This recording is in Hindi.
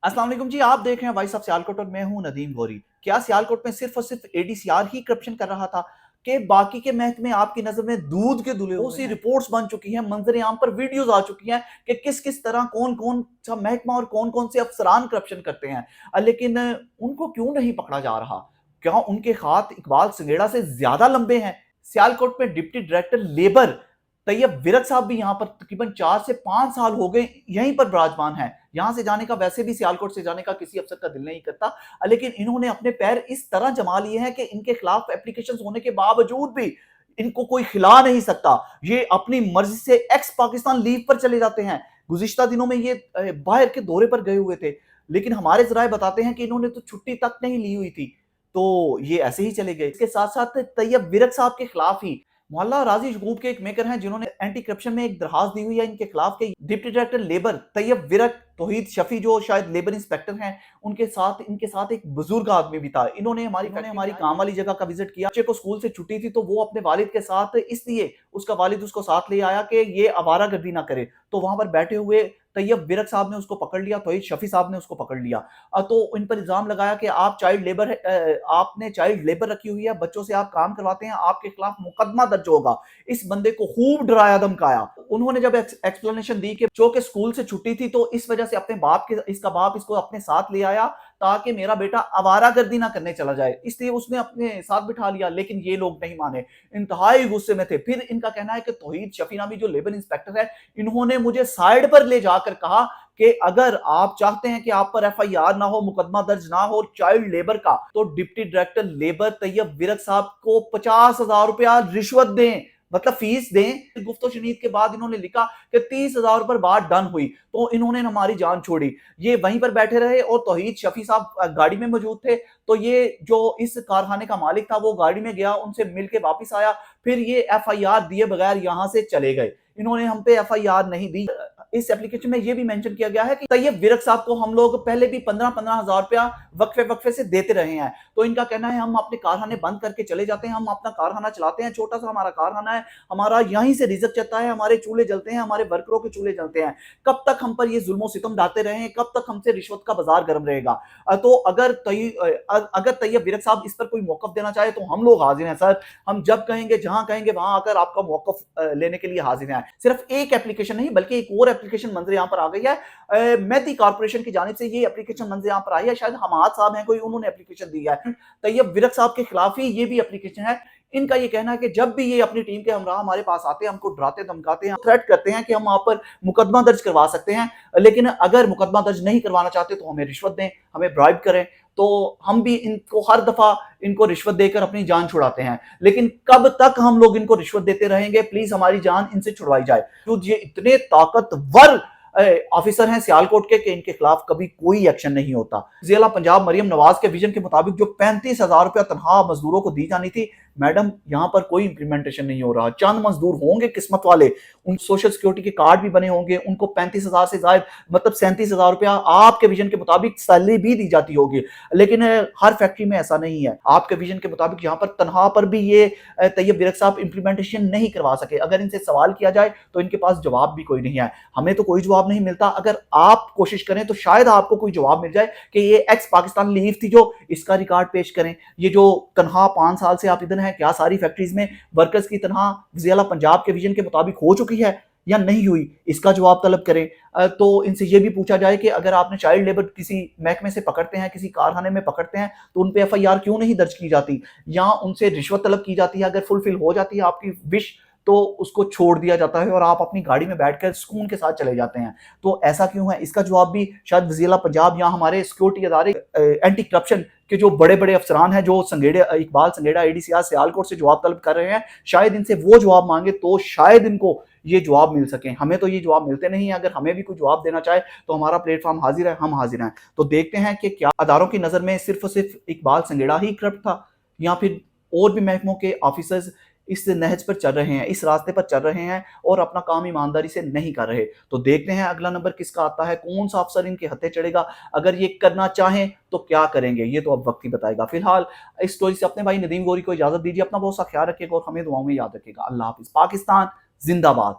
अस्सलाम वालेकुम जी, आप देख रहे हैं वॉइस ऑफ सियालकोट और मैं हूं नदीम गौरी। क्या सियालकोट में सिर्फ और सिर्फ एडीसीआर ही करप्शन कर रहा था कि बाकी के महकमे आपकी नजर में दूध के धुले हुए हैं? रिपोर्ट्स बन चुकी हैं, मंजर आम पर वीडियोस आ चुकी हैं कि किस किस तरह कौन कौन सा महकमा और कौन कौन से अफसरान करप्शन करते हैं। लेकिन उनको क्यों नहीं पकड़ा जा रहा? क्या उनके हाथ इकबाल संगेड़ा से ज्यादा लंबे हैं? सियालकोट में deputy director labour Tayyab Virk साहब भी यहाँ पर तकरीबन 4 से 5 साल हो गए यहीं पर विराजमान है। यहाँ से जाने का, वैसे भी सियालकोट से जाने का किसी अफसर का दिल नहीं करता, लेकिन इन्होंने अपने पैर इस तरह जमा लिए हैं कि इनके खिलाफ एप्लीकेशन होने के बावजूद भी इनको कोई खिला नहीं सकता। ये अपनी मर्जी से एक्स पाकिस्तान लीव पर चले जाते हैं। गुज़िश्ता दिनों में ये बाहर के दौरे पर गए हुए थे, लेकिन हमारे जराए बताते हैं कि इन्होंने तो छुट्टी तक नहीं ली हुई थी, तो ये ऐसे ही चले गए। इसके साथ साथ तैयब विरक साहब के खिलाफ ही मोहल्ला राजी शगूब के एक मेकर हैं जिन्होंने एंटी करप्शन में एक दरखास्त दी हुई है इनके खिलाफ के deputy director labour Tayyab Virk Tauheed Shafi जो शायद लेबर इंस्पेक्टर हैं, उनके साथ इनके साथ एक बुजुर्ग आदमी भी था। इन्होंने हमारी काम वाली जगह का विजिट किया। बच्चे को स्कूल से छुट्टी थी तो वो अपने वालिद के साथ, इसलिए उसका वालिद उसको साथ ले आया कि ये आवारागर्दी ना करे। तो वहां पर बैठे हुए तैयब विरक साहब ने उसको पकड़ लिया, तौहीद शफी साहब ने उसको पकड़ लिया। तो इन पर इल्जाम लगाया कि आप चाइल्ड लेबर, आपने चाइल्ड लेबर रखी हुई है, बच्चों से आप काम करवाते हैं, आपके खिलाफ मुकदमा दर्ज होगा। इस बंदे को खूब डराया धमकाया। उन्होंने जब एक्सप्लेनेशन दी कि जो के स्कूल से छुट्टी थी तो इस वजह से अपने बाप के, इसका बाप इसको अपने साथ ले आया ताकि मेरा बेटा आवारागर्दी ना करने चला जाए, इसलिए उसने अपने साथ बिठा लिया। लेकिन ये लोग नहीं माने, इंतहाई गुस्से में थे। फिर इनका कहना है कि तौहीद शफी नामी जो लेबर इंस्पेक्टर है, इन्होंने मुझे साइड पर ले जाकर कहा कि अगर आप चाहते हैं कि आप पर एफआईआर ना हो, मुकदमा दर्ज ना हो चाइल्ड लेबर का, तो deputy director labour Tayyab Virk साहब को 50,000 रुपया रिश्वत दें, मतलब फीस दें। गुफ्तो शनीद के बाद इन्होंने लिखा कि 30,000 पर बात डन हुई, तो इन्होंने हमारी जान छोड़ी। ये वहीं पर बैठे रहे और तौहीद शफी साहब गाड़ी में मौजूद थे। तो ये जो इस कारखाने का मालिक था वो गाड़ी में गया, उनसे मिलके वापस आया, फिर ये एफआईआर दिए बगैर यहां से चले गए। इन्होंने हम पे एफआईआर नहीं दी। इस एप्लीकेशन में यह भी मेंशन किया गया है कि तैयब विरक साहब को हम लोग पहले भी 15-15 हजार रुपया वक्फे वक्फे से देते रहे हैं। तो इनका कहना है हम अपने कारखाने बंद करके चले जाते हैं, हम अपना कारखाना चलाते हैं, छोटा सा हमारा कारखाना है, हमारा यहीं से रिजक चलता है, हमारे चूल्हे जलते हैं, हमारे वर्करों के चूल्हे जलते हैं। कब तक हम पर ये जुल्म सितम ढाते रहे, कब तक हमसे रिश्वत का बाजार गर्म रहेगा? तो अगर तैयब विरक साहब इस पर कोई मौकफ देना चाहे तो हम लोग हाजिर हैं सर। हम जब कहेंगे, जहां कहेंगे वहां आकर आपका मौकफ लेने के लिए हाजिर हैं। सिर्फ एक एप्लीकेशन नहीं बल्कि एक और एप्लीकेशन मंजर यहाँ पर आ गई है। मेहदी कारपोरेशन की जानिब से ये एप्लीकेशन मंजर यहाँ पर आई है, शायद हमाद साहब हैं कोई, उन्होंने एप्लीकेशन दी है। तैयब विरक साहब के खिलाफ ही ये भी एप्लीकेशन है। इनका ये कहना है कि जब भी ये अपनी टीम के हमरा हमारे पास आते हैं, हमको डराते धमकाते हैं, थ्रेट करते हैं कि हम वहां पर मुकदमा दर्ज करवा सकते हैं, लेकिन अगर मुकदमा दर्ज नहीं करवाना चाहते तो हमें रिश्वत दें, हमें ब्राइब करें। तो हम भी इनको हर दफा इनको रिश्वत देकर अपनी जान छुड़ाते हैं। लेकिन कब तक हम लोग इनको रिश्वत देते रहेंगे? प्लीज हमारी जान इनसे छुड़वाई जाए। तो ये इतने ताकतवर ऑफिसर हैं सियालकोट के कि इनके खिलाफ कभी कोई एक्शन नहीं होता। जिला पंजाब मरियम नवाज के विजन के मुताबिक जो 35,000 रुपया तनख्वाह मजदूरों को दी जानी थी, मैडम यहां पर कोई इंप्लीमेंटेशन नहीं हो रहा। चंद मजदूर होंगे किस्मत वाले, उन सोशल सिक्योरिटी के कार्ड भी बने होंगे, उनको 35,000 से ज्यादा, मतलब 37,000 रुपया आपके विजन के मुताबिक सैलरी भी दी जाती होगी, लेकिन हर फैक्ट्री में ऐसा नहीं है। आपके विजन के मुताबिक यहाँ पर तनख्वाह पर भी ये तैयब विरक साहब इंप्लीमेंटेशन नहीं करवा सके। अगर इनसे सवाल किया जाए तो इनके पास जवाब भी कोई नहीं है। हमें तो कोई जवाब नहीं मिलता। अगर आप कोशिश करें तो शायद आपको कोई जवाब मिल जाए कि ये एक्स पाकिस्तान लीव थी जो, इसका रिकॉर्ड पेश करें। ये जो तनख्वाह 5 साल से आप इधर हैं, क्या सारी फैक्ट्रीज में वर्कर्स की तनख्वाह जिला पंजाब के विजन के मुताबिक हो चुकी है या नहीं हुई, इसका जवाब तलब करें। तो इनसे यह भी पूछा जाए कि अगर आपने चाइल्ड लेबर किसी महकमे से पकड़ते हैं, किसी कारखाने में पकड़ते हैं, तो उन पे एफआईआर क्यों नहीं दर्ज की जाती, या उनसे रिश्वत तलब की जाती है? अगर फुलफिल हो जाती है आपकी विश तो उसको छोड़ दिया जाता है और आप अपनी गाड़ी में बैठकर सुकून के साथ चले जाते हैं। तो ऐसा क्यों है? इसका जवाब भी शायद जिला पंजाब या हमारे सिक्योरिटी अदारे, एंटी करप्शन के जो बड़े बड़े अफसरान हैं, जो इकबाल संगेड़ा एडीसीआर सियालकोट से जवाब तलब कर रहे हैं, शायद इनसे वो जवाब मांगे तो शायद इनको ये जवाब मिल सके। हमें तो ये जवाब मिलते नहीं है। अगर हमें भी कोई जवाब देना चाहे तो हमारा प्लेटफॉर्म हाजिर है, हम हाजिर हैं। तो देखते हैं कि क्या अदारों की नजर में सिर्फ और सिर्फ इकबाल संगेड़ा ही करप्ट था, या फिर और भी महकमों के ऑफिसर्स इस नहज पर चल रहे हैं, इस रास्ते पर चल रहे हैं और अपना काम ईमानदारी से नहीं कर रहे। तो देखते हैं अगला नंबर किसका आता है, कौन सा अफसर इनके हत्थे चढ़ेगा। अगर ये करना चाहें तो क्या करेंगे, ये तो अब वक्त ही बताएगा। फिलहाल इस स्टोरी से अपने भाई नदीम गोरी को इजाजत दीजिए। अपना बहुत सा ख्याल रखिएगा और हमें दुआओं में याद रखिएगा। अल्लाह हाफिज। पाकिस्तान जिंदाबाद।